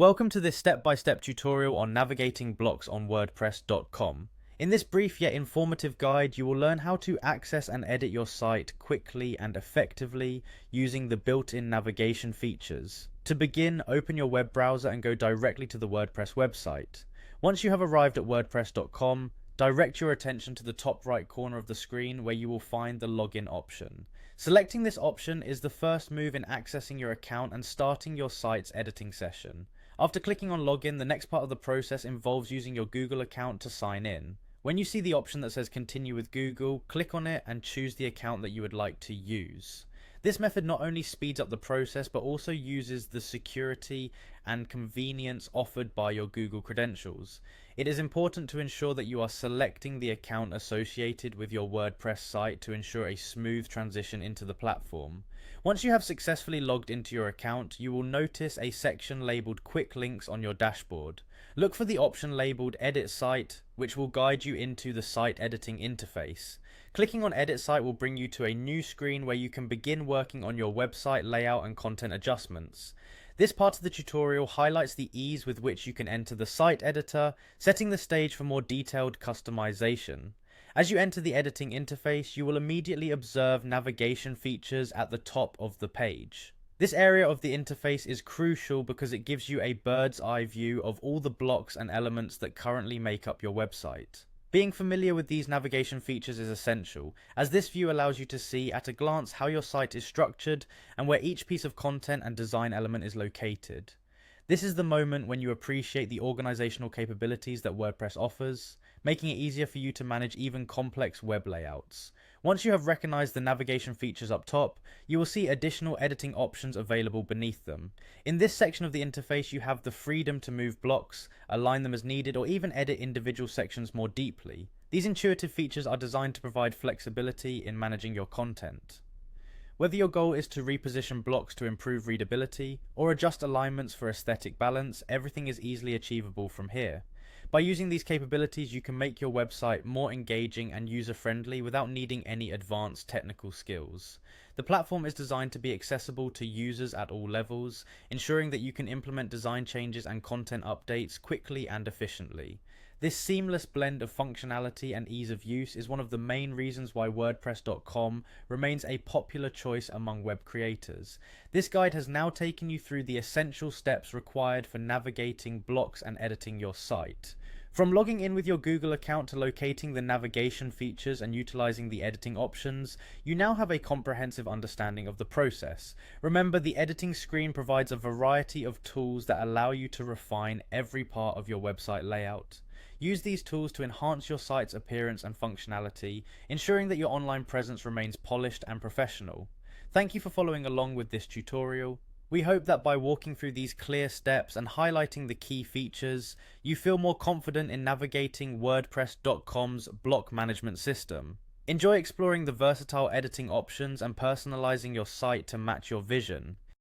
Welcome to this step-by-step tutorial on navigating blocks on WordPress.com. In this brief yet informative guide, you will learn how to access and edit your site quickly and effectively using the built-in navigation features. To begin, open your web browser and go directly to the WordPress website. Once you have arrived at WordPress.com, direct your attention to the top right corner of the screen where you will find the login option. Selecting this option is the first move in accessing your account and starting your site's editing session. After clicking on login, the next part of the process involves using your Google account to sign in. When you see the option that says continue with Google, click on it and choose the account that you would like to use. This method not only speeds up the process but also uses the security and convenience offered by your Google credentials. It is important to ensure that you are selecting the account associated with your WordPress site to ensure a smooth transition into the platform. Once you have successfully logged into your account, you will notice a section labeled Quick Links on your dashboard. Look for the option labeled Edit Site, which will guide you into the site editing interface. Clicking on Edit Site will bring you to a new screen where you can begin working on your website layout and content adjustments. This part of the tutorial highlights the ease with which you can enter the site editor, setting the stage for more detailed customization. As you enter the editing interface, you will immediately observe navigation features at the top of the page. This area of the interface is crucial because it gives you a bird's eye view of all the blocks and elements that currently make up your website. Being familiar with these navigation features is essential, as this view allows you to see at a glance how your site is structured and where each piece of content and design element is located. This is the moment when you appreciate the organizational capabilities that WordPress offers, making it easier for you to manage even complex web layouts. Once you have recognized the navigation features up top, you will see additional editing options available beneath them. In this section of the interface, you have the freedom to move blocks, align them as needed, or even edit individual sections more deeply. These intuitive features are designed to provide flexibility in managing your content. Whether your goal is to reposition blocks to improve readability, or adjust alignments for aesthetic balance, everything is easily achievable from here. By using these capabilities, you can make your website more engaging and user-friendly without needing any advanced technical skills. The platform is designed to be accessible to users at all levels, ensuring that you can implement design changes and content updates quickly and efficiently. This seamless blend of functionality and ease of use is one of the main reasons why WordPress.com remains a popular choice among web creators. This guide has now taken you through the essential steps required for navigating blocks and editing your site. From logging in with your Google account to locating the navigation features and utilizing the editing options, you now have a comprehensive understanding of the process. Remember, the editing screen provides a variety of tools that allow you to refine every part of your website layout. Use these tools to enhance your site's appearance and functionality, ensuring that your online presence remains polished and professional. Thank you for following along with this tutorial. We hope that by walking through these clear steps and highlighting the key features, you feel more confident in navigating WordPress.com's block management system. Enjoy exploring the versatile editing options and personalizing your site to match your vision.